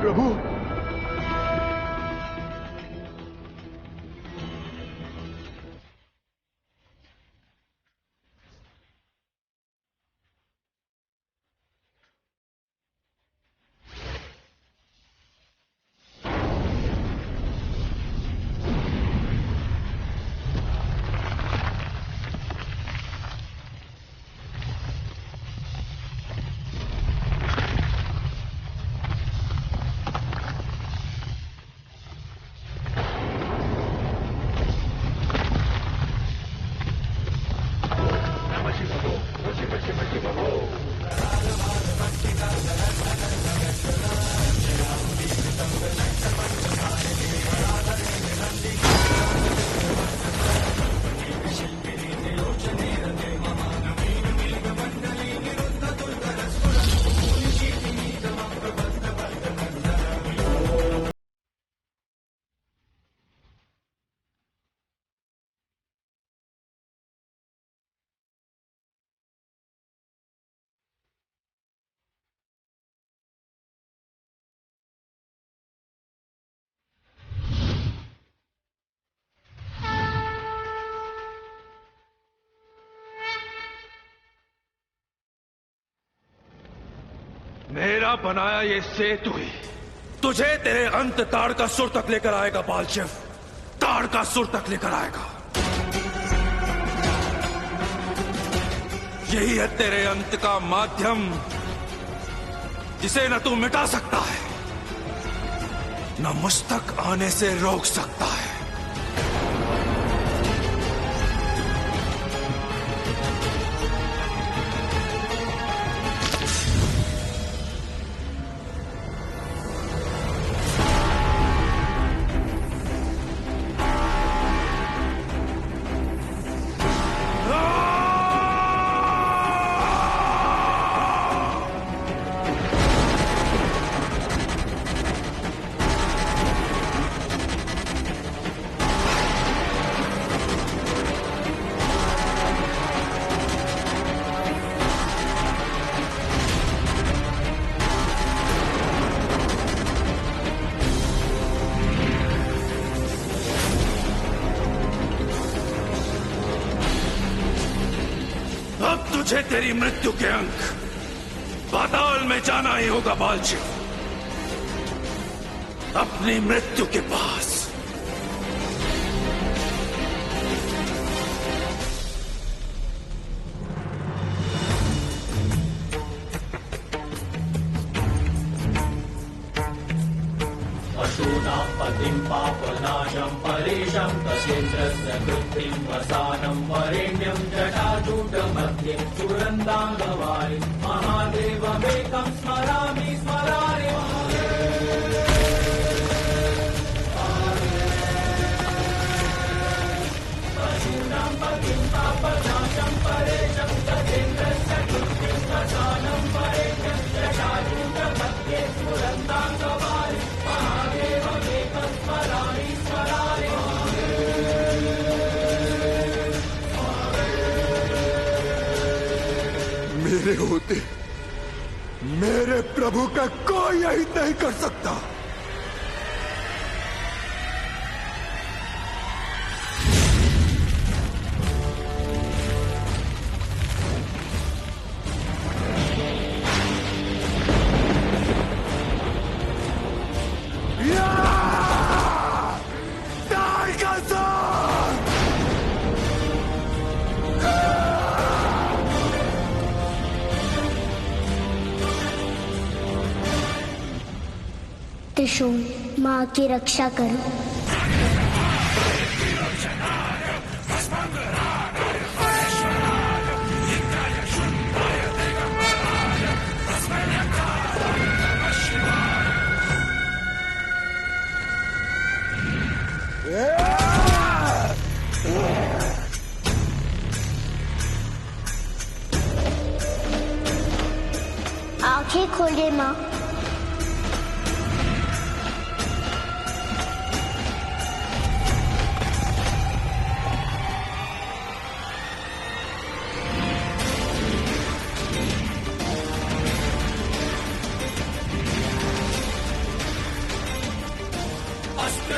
प्रभु। मेरा बनाया ये सेतु ही तुझे तेरे अंत ताड़कासुर तक लेकर आएगा बालशिव। ताड़कासुर तक लेकर आएगा। यही है तेरे अंत का माध्यम, जिसे न तू मिटा सकता है न मुझ तक आने से रोक सकता है। तुझे तेरी मृत्यु के अंक पाताल में जाना ही होगा बालशिव, अपनी मृत्यु के पास। पशूनां पतिं पापनाशं परेशं तसेन्द्रस्य कृत्तिं वसानं वरेण्यं जटाजूटमध्ये सुरन्दाङ्गवारि महादेवमेकं स्मरामि स्मरामि। पशूनां पतिं पापनाशं परेशं तसेन्द्रस्य कृत्तिं वसानं वरेण्यं जटाजूटमध्ये सुरन्दाङ्गवारि महादेवमेकं स्मरामि स्मरामि। मेरे होते मेरे प्रभु का कोई यही नहीं कर सकता। त्रिशूल, माँ की रक्षा करो। आंखें खोले माँ।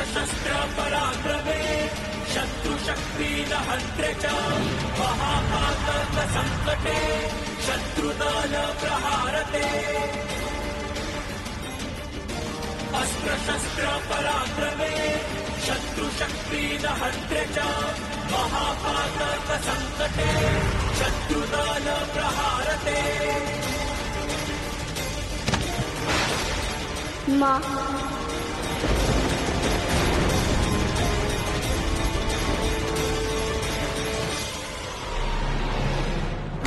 शस्त्र पराक्रमे शत्रु शक्ति दहन्त्रे च महापातक संकटे शत्रुदल प्रहारते अस्त्र शस्त्र पराक्रमे शत्रु शक्ति दहन्त्रे च महापातक संकटे शत्रुदल प्रहारते। माँ,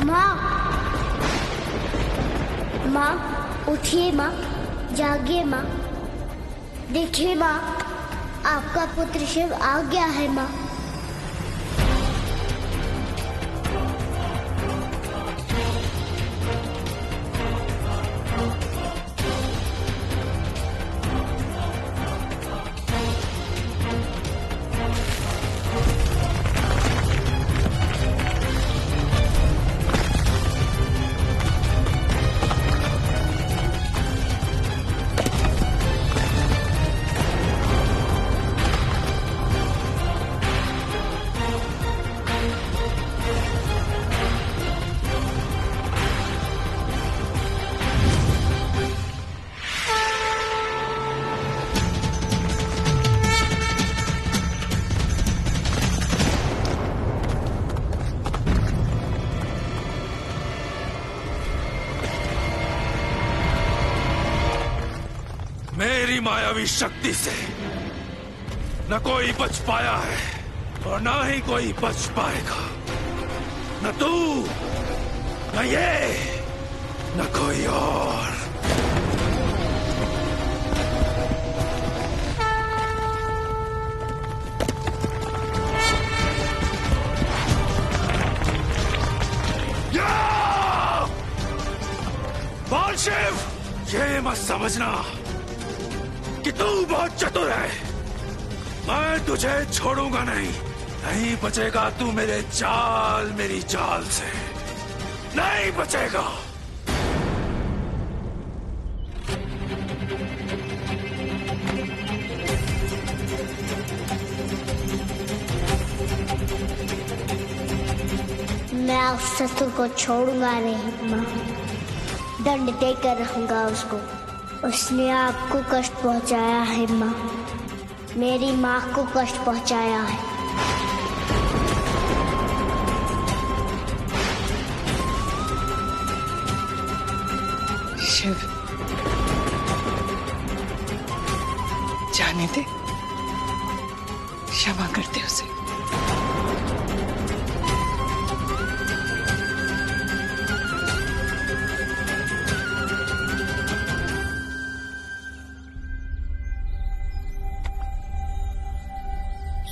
माँ, माँ, उठिए माँ, जागिए माँ। देखिए माँ, आपका पुत्र शिव आ गया है माँ। मेरी मायावी शक्ति से न कोई बच पाया है और न ही कोई बच पाएगा। न तू, न ये, न कोई और। बोल शिव, ये मत समझना कि तू बहुत चतुर है। मैं तुझे छोड़ूंगा नहीं। नहीं बचेगा तू मेरे चाल, मेरी चाल से नहीं बचेगा। मैं उस शत्रु को छोड़ूंगा नहीं माँ। दंड देकर रहूंगा उसको। उसने आपको कष्ट पहुंचाया है माँ, मेरी माँ को कष्ट पहुंचाया है। शिव, जाने दे, क्षमा कर दे उसे।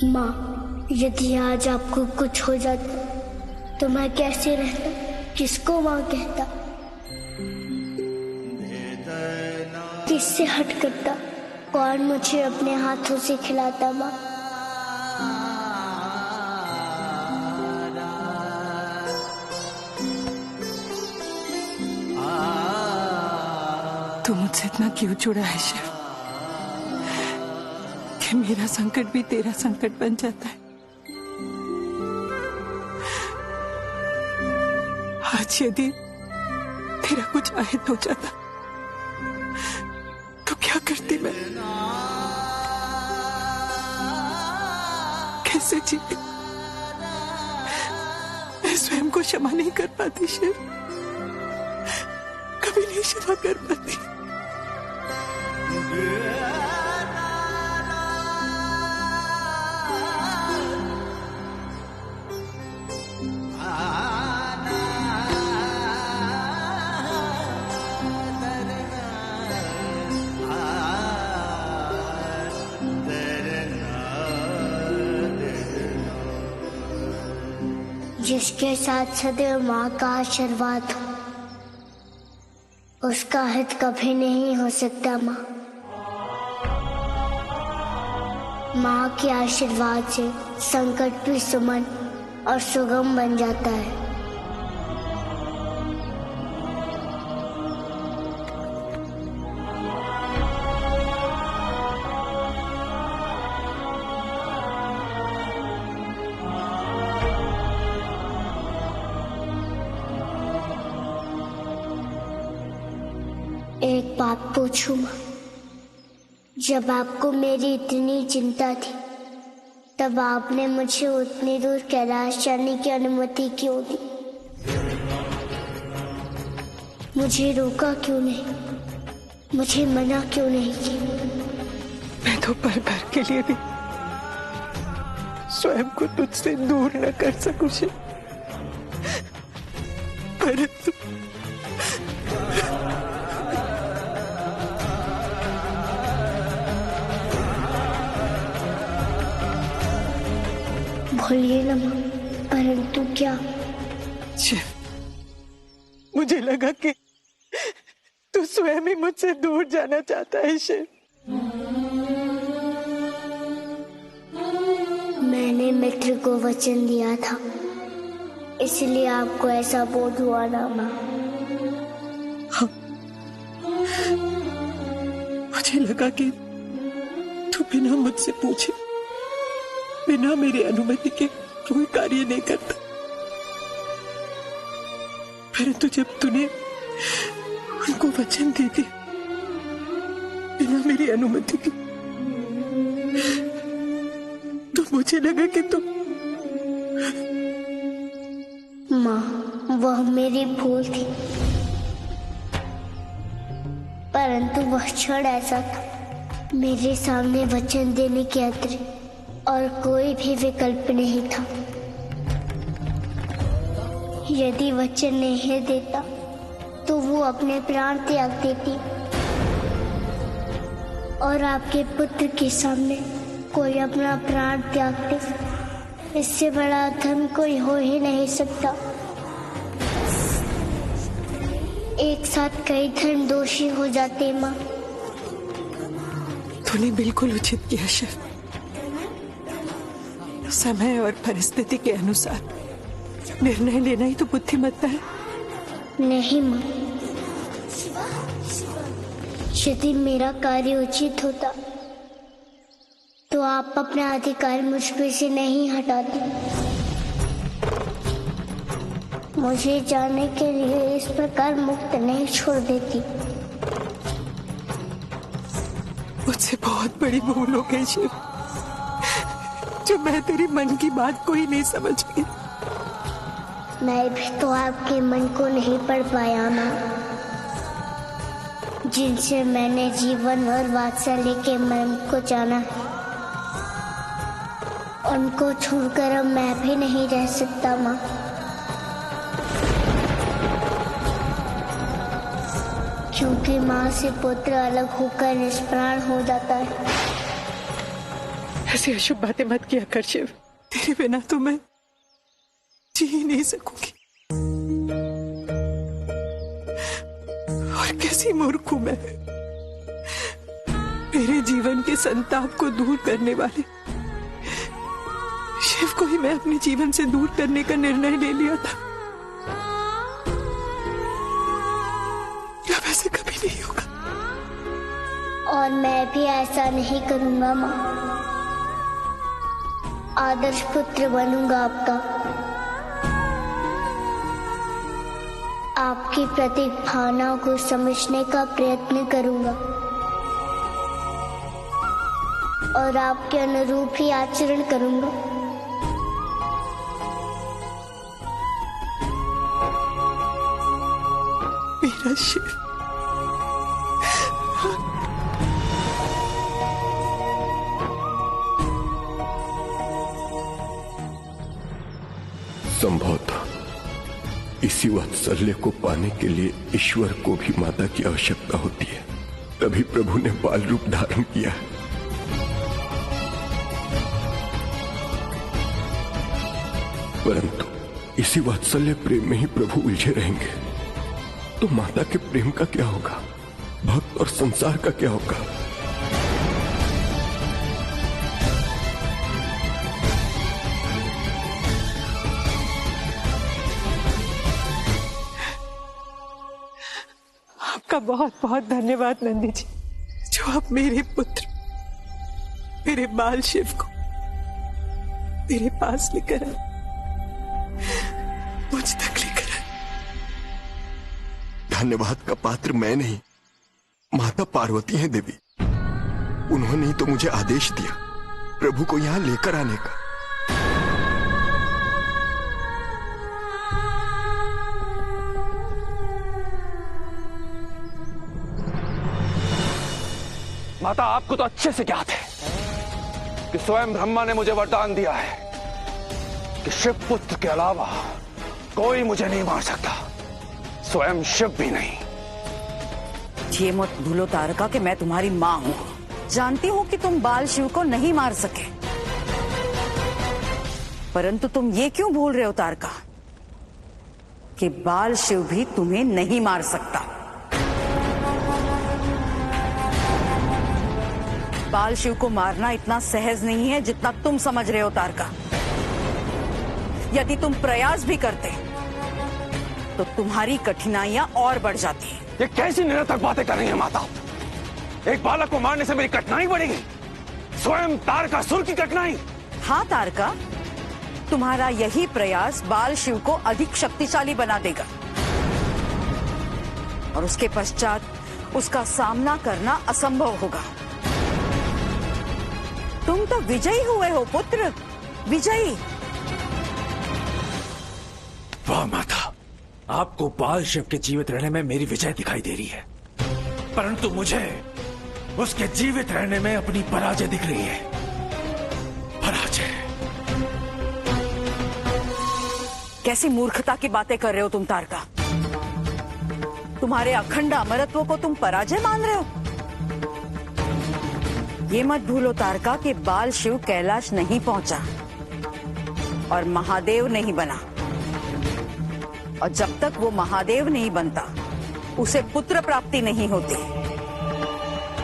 माँ, यदि आज आपको कुछ हो जाता तो मैं कैसे रहता, किसको माँ कहता, किससे हट करता, कौन मुझे अपने हाथों से खिलाता माँ। तू मुझसे इतना क्यों जुड़ा है शिव कि मेरा संकट भी तेरा संकट बन जाता है। आज यदि तेरा कुछ आयत हो जाता तो क्या करती मैं, कैसे जीती। मैं स्वयं को क्षमा नहीं कर पाती शिव, कभी नहीं क्षमा कर पाती। जिसके साथ सदैव माँ का आशीर्वाद हो, उसका हित कभी नहीं हो सकता माँ। माँ के आशीर्वाद से संकट भी सुमन और सुगम बन जाता है। एक बात पूछूं माँ? जब आपको मेरी इतनी चिंता थी तब आपने मुझे उतनी दूर कैलाश जाने की अनुमति क्यों दी? मुझे रोका क्यों नहीं? मुझे मना क्यों नहीं किया? मैं तो पल भर के लिए भी स्वयं को तुझसे दूर न कर सकूं शिव, परंतु भूलिए न माँ, परंतु क्या? शिव, मुझे लगा कि तू स्वयं ही मुझसे दूर जाना चाहता है शिव। मैंने मित्र को वचन दिया था, इसलिए आपको ऐसा बोध हुआ ना माँ। हाँ, मुझे लगा कि तू बिना मुझसे पूछे, बिना मेरी अनुमति के कोई कार्य नहीं करता, परंतु जब तूने उनको वचन दे दिया बिना मेरी अनुमति के, तो मुझे लगा कि तुम। माँ, वह मेरी भूल थी, परंतु वह क्षण ऐसा था, मेरे सामने वचन देने के अतिरिक्त और कोई भी विकल्प नहीं था। यदि वचन नहीं देता तो वो अपने प्राण त्याग देती, और आपके पुत्र के सामने कोई अपना प्राण त्याग दे, इससे बड़ा धर्म कोई हो ही नहीं सकता। एक साथ कई धर्म दोषी हो जाते माँ। तूने बिल्कुल उचित किया शिव। समय और परिस्थिति के अनुसार निर्णय लेना ही तो बुद्धिमत्ता है। नहीं माँ, यदि मेरा कार्य उचित होता तो आप अपना अधिकार मुझ पे से नहीं हटाते। मुझे जाने के लिए इस प्रकार मुक्त नहीं छोड़ देती। मुझसे बहुत बड़ी भूल हो गई शिव, जो मैं तेरी मन की बात को ही नहीं समझ पाई। मैं भी तो आपके मन को नहीं पढ़ पाया माँ। जिनसे मैंने जीवन और वात्सल्य के मन को जाना है, उनको छोड़कर अब मैं भी नहीं रह सकता माँ। क्योंकि माँ से पुत्र अलग होकर निष्प्राण हो जाता है। ऐसी अशुभ बातें मत किया कर शिव, तेरे बिना तो मैं जी ही नहीं सकूंगी। और कैसी मूर्ख हूं मैं, मेरे जीवन के संताप को दूर करने वाले शिव को ही मैं अपने जीवन से दूर करने का निर्णय ले लिया था। अब ऐसे कभी नहीं होगा। और मैं भी ऐसा नहीं करूंगा माँ। आदर्श पुत्र बनूंगा आपका। आपकी प्रत्येक भावनाओं को समझने का प्रयत्न करूंगा और आपके अनुरूप ही आचरण करूंगा। मेरा शिव, संभवतः इसी वात्सल्य को पाने के लिए ईश्वर को भी माता की आवश्यकता होती है, तभी प्रभु ने बाल रूप धारण किया। परंतु इसी वात्सल्य प्रेम में ही प्रभु उलझे रहेंगे, तो माता के प्रेम का क्या होगा? भक्त और संसार का क्या होगा? आपका बहुत बहुत धन्यवाद नंदी जी, जो आप मेरे पुत्र, मेरे बाल शिव को मेरे पास लेकर आए, मुझ तक लेकर आए। धन्यवाद का पात्र मैं नहीं, माता पार्वती हैं देवी। उन्होंने ही तो मुझे आदेश दिया प्रभु को यहां लेकर आने का। माता, आपको तो अच्छे से ज्ञात है कि स्वयं ब्रह्मा ने मुझे वरदान दिया है कि शिव पुत्र के अलावा कोई मुझे नहीं मार सकता, स्वयं शिव भी नहीं। ये मत भूलो तारका कि मैं तुम्हारी माँ हूँ। जानती हूँ कि तुम बाल शिव को नहीं मार सके, परंतु तुम ये क्यों भूल रहे हो तारका कि बाल शिव भी तुम्हें नहीं मार सकता। बाल शिव को मारना इतना सहज नहीं है जितना तुम समझ रहे हो तारका। यदि तुम प्रयास भी करते तो तुम्हारी कठिनाइयां और बढ़ जाती। ये कैसी निरर्थक बातें कर रही हैं माता? एक बालक को मारने से मेरी कठिनाई बढ़ेगी, स्वयं तारकासुर की कठिनाई। हाँ तारका, तुम्हारा यही प्रयास बाल शिव को अधिक शक्तिशाली बना देगा और उसके पश्चात उसका सामना करना असंभव होगा। तुम तो विजयी हुए हो पुत्र, विजयी। वाह माता, आपको बाल शिव के जीवित रहने में मेरी विजय दिखाई दे रही है, परंतु मुझे उसके जीवित रहने में अपनी पराजय दिख रही है। पराजय। कैसी मूर्खता की बातें कर रहे हो तुम तारका? तुम्हारे अखंड अमरत्व को तुम पराजय मान रहे हो? ये मत भूलो तारका कि बाल शिव कैलाश नहीं पहुंचा और महादेव नहीं बना, और जब तक वो महादेव नहीं बनता उसे पुत्र प्राप्ति नहीं होती।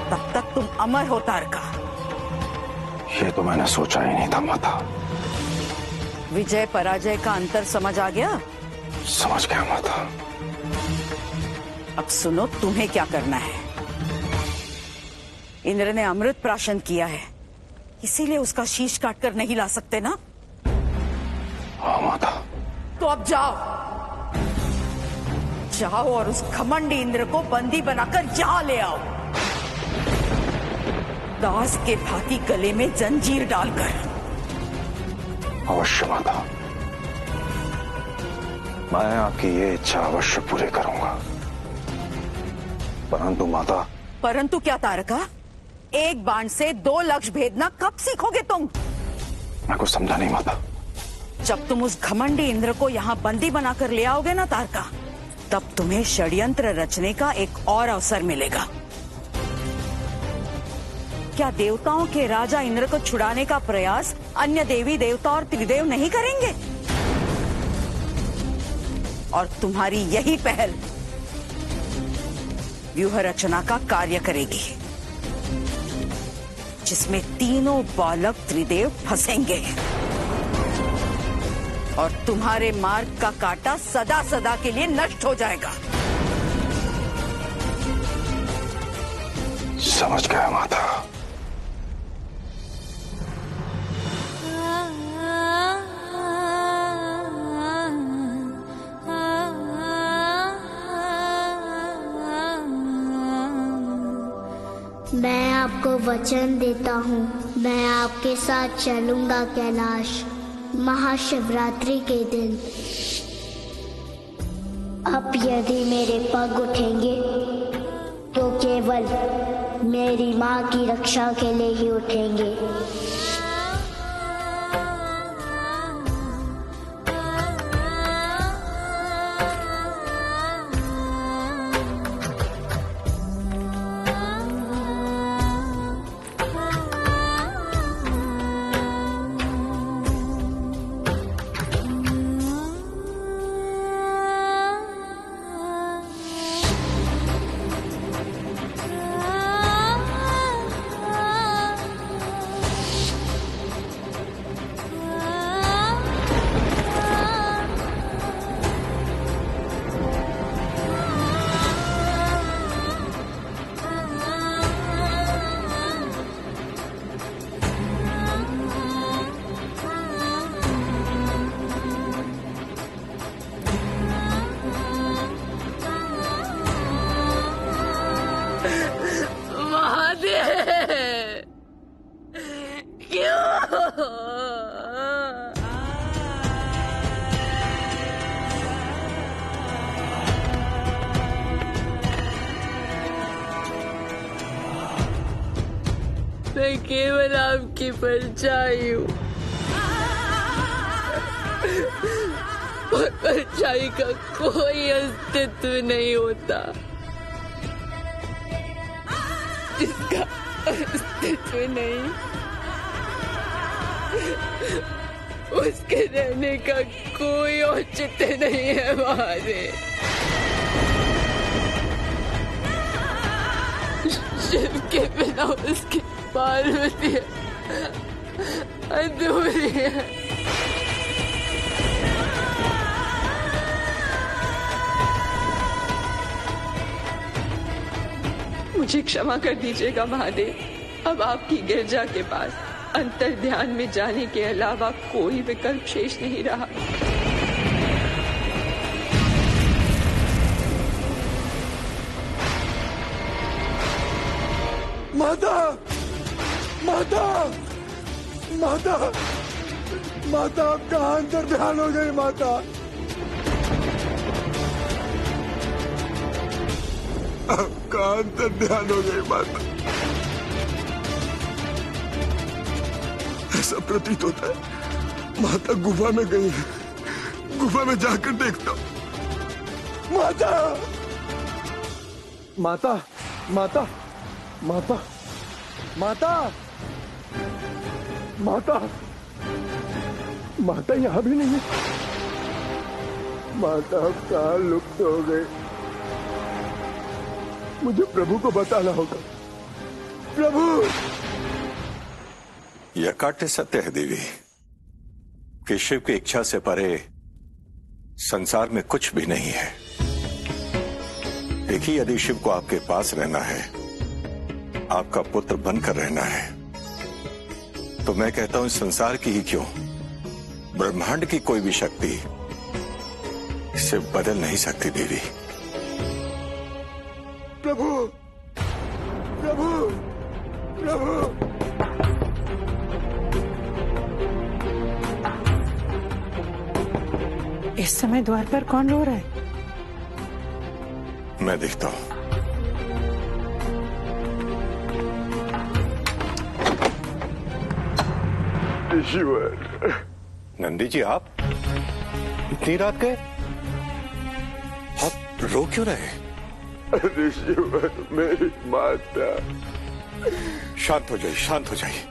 तब तक तुम अमर हो तारका। ये तो मैंने सोचा ही नहीं था माता। विजय पराजय का अंतर समझ आ गया? समझ गया माता। अब सुनो तुम्हें क्या करना है। इंद्र ने अमृत प्राशन किया है, इसीलिए उसका शीश काटकर नहीं ला सकते ना? हाँ माता। तो अब जाओ, जाओ और उस घमंडी इंद्र को बंदी बनाकर यहां ले आओ, दास के भांति गले में जंजीर डालकर। अवश्य माता, मैं आपकी ये इच्छा अवश्य पूरी करूंगा। परंतु माता। परंतु क्या तारका? एक बाण से 2 लक्ष्य भेदना कब सीखोगे तुम? मैं कुछ समझा नहीं माता। जब तुम उस घमंडी इंद्र को यहाँ बंदी बनाकर ले आओगे ना तारका, तब तुम्हें षड्यंत्र रचने का एक और अवसर मिलेगा। क्या देवताओं के राजा इंद्र को छुड़ाने का प्रयास अन्य देवी देवता और त्रिदेव नहीं करेंगे? और तुम्हारी यही पहल व्यूह रचना का कार्य करेगी, जिसमें तीनों बालक त्रिदेव फंसेंगे और तुम्हारे मार्ग का कांटा सदा सदा के लिए नष्ट हो जाएगा। समझ गया माता। मैं आपको वचन देता हूँ, मैं आपके साथ चलूंगा कैलाश महाशिवरात्रि के दिन। अब यदि मेरे पग उठेंगे तो केवल मेरी माँ की रक्षा के लिए ही उठेंगे। मैं केवल आपकी परछाई हूँ और परछाई का कोई अस्तित्व नहीं होता। जिसका अस्तित्व नहीं, उसके रहने का कोई औचित्य नहीं है महादेव। शिव के बिना उसकी पार्वती अधूरी है। मुझे क्षमा कर दीजिएगा महादेव, अब आपकी गिरजा के पास अंतर ध्यान में जाने के अलावा कोई विकल्प शेष नहीं रहा। माता, माता, माता, माता, आप कहाँ अंतर ध्यान हो गई माता? आपका अंतर ध्यान हो गई माता। ऐसा प्रतीत होता है माता गुफा में गई है। गुफा में जाकर देखता हूं। माता, माता, माता, माता, माता, माता, माता यहां भी नहीं है। माता अब कहाँ लुप्त हो गई? मुझे प्रभु को बताना होगा। प्रभु! यह काट्य सत्य है देवी कि शिव की इच्छा से परे संसार में कुछ भी नहीं है। देखिए, यदि शिव को आपके पास रहना है, आपका पुत्र बनकर रहना है, तो मैं कहता हूं संसार की ही क्यों, ब्रह्मांड की कोई भी शक्ति इसे बदल नहीं सकती देवी। प्रभु, प्रभु, प्रभु! इस समय द्वार पर कौन रो रहा है? मैं देखता हूं। ईश्वर! नंदी जी, आप इतनी रात गए? आप रो क्यों रहे? अरे ईश्वर, मेरी माता। शांत हो जाइए, शांत हो जाइए,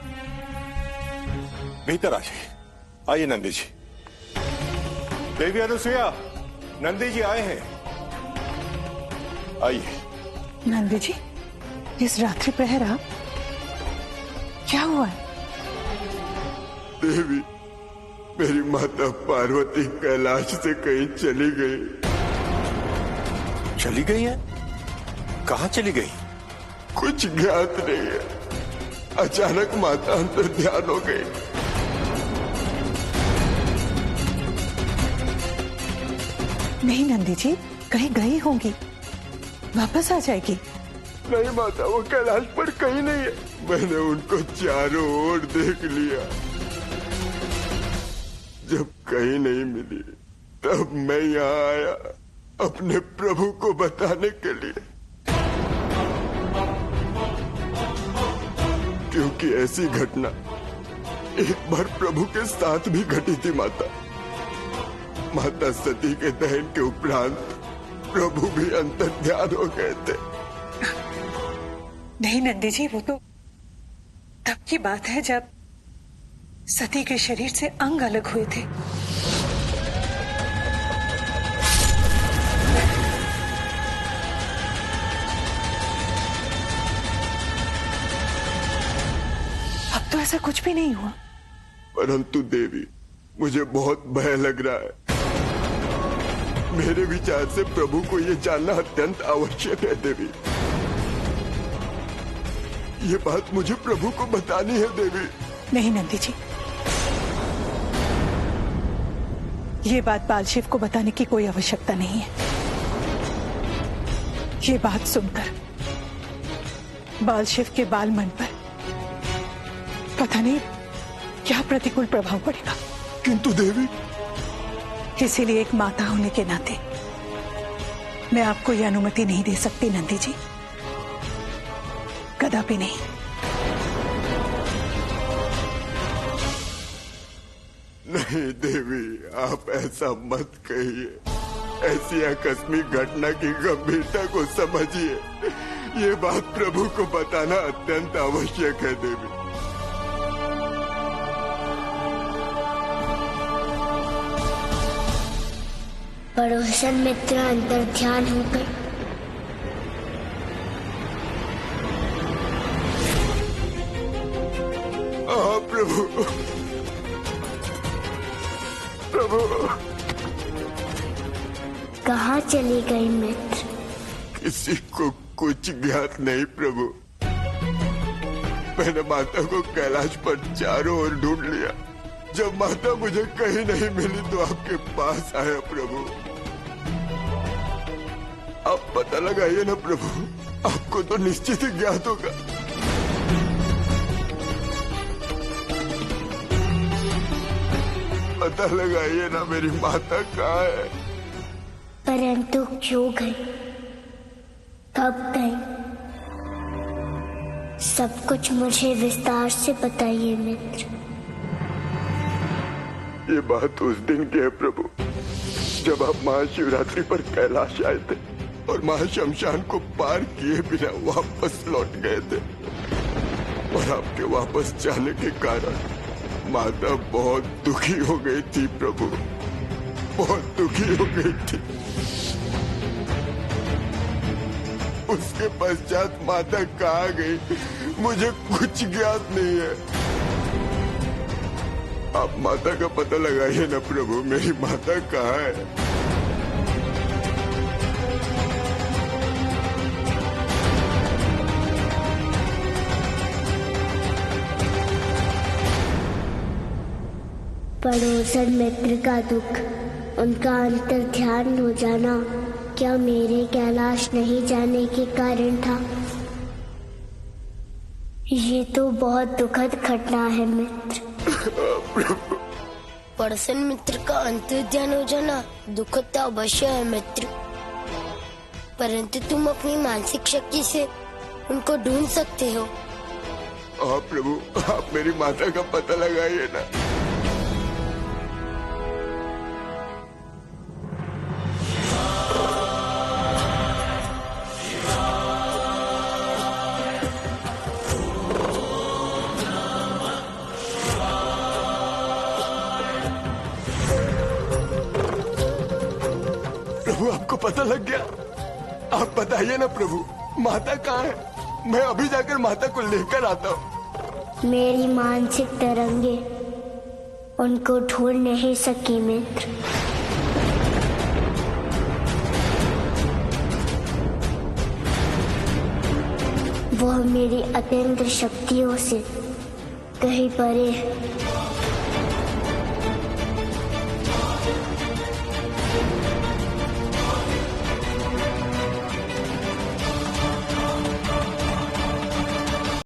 भीतर आ जाइए। आइए नंदी जी। देवी अनुसुईया, नंदी जी आए हैं, आइए। नंदी जी, इस रात्रि प्रहर आप, क्या हुआ है? देवी, मेरी माता पार्वती कैलाश से कहीं चली गई। चली गई है? कहाँ चली गई? कुछ ज्ञात नहीं है। अचानक माता अंतर ध्यान हो गई। नहीं नंदी जी, कहीं गई होंगी, वापस आ जाएगी। नहीं माता, वो कैलाश पर कहीं नहीं है। मैंने उनको चारों ओर देख लिया। जब कहीं नहीं मिली, तब मैं यहाँ आया अपने प्रभु को बताने के लिए, क्योंकि ऐसी घटना एक बार प्रभु के साथ भी घटी थी माता। माता सती के दहन के उपरांत प्रभु भी अंतर ध्यान हो गए थे। नहीं नंदी जी, वो तो तब की बात है जब सती के शरीर से अंग अलग हुए थे। अब तो ऐसा कुछ भी नहीं हुआ। परंतु देवी, मुझे बहुत भय लग रहा है। मेरे विचार से प्रभु को ये जानना अत्यंत आवश्यक है देवी। ये बात मुझे प्रभु को बतानी है देवी। नहीं नंदी जी, ये बात बाल शिव को बताने की कोई आवश्यकता नहीं है। ये बात सुनकर बाल शिव के बाल मन पर पता नहीं क्या प्रतिकूल प्रभाव पड़ेगा। किंतु देवी, इसीलिए एक माता होने के नाते मैं आपको यह अनुमति नहीं दे सकती नंदी जी, कदापि नहीं। नहीं देवी, आप ऐसा मत कहिए। ऐसी आकस्मिक घटना की गंभीरता को समझिए। ये बात प्रभु को बताना अत्यंत आवश्यक है देवी। पड़ोसन मित्र अंतर ध्यान हो गए। प्रभु प्रभु कहाँ चली गई मित्र? किसी को कुछ ज्ञात नहीं प्रभु। मैंने माता को कैलाश पर चारों ओर ढूंढ लिया। जब माता मुझे कहीं नहीं मिली तो आपके पास आया प्रभु। आप पता लगाइए ना प्रभु, आपको तो निश्चित ही ज्ञात होगा। पता लगाइए ना मेरी माता कहाँ है। परंतु क्यों गई, कब गई, सब कुछ मुझे विस्तार से बताइए मित्र। ये बात उस दिन की है प्रभु, जब आप महाशिवरात्रि पर कैलाश आए थे और महाशमशान को पार किए बिना वापस लौट गए थे। और आपके वापस जाने के कारण माता बहुत दुखी हो गई थी प्रभु, बहुत दुखी हो गई थी। उसके पश्चात माता कहाँ गई मुझे कुछ ज्ञात नहीं है। आप माता का पता लगाइए ना प्रभु, मेरी माता कहाँ है। पड़ोसन मित्र का दुख, उनका अंतर ध्यान हो जाना क्या मेरे कैलाश नहीं जाने के कारण था? ये तो बहुत दुखद घटना है मित्र। पड़ोसन मित्र का अंतर ध्यान हो जाना दुखद तो अवश्य है मित्र, परंतु तुम अपनी मानसिक शक्ति से उनको ढूंढ सकते हो। हाँ प्रभु, आप मेरी माता का पता लगाइए ना। प्रभु आपको पता लग गया? आप बताइए ना प्रभु, माता कहाँ है? मैं अभी जाकर माता को लेकर आता हूँ। मेरी मानसिक तरंगे उनको ढूंढ नहीं सकी मित्र। वह मेरी अत्यंत शक्तियों से कहीं परे है।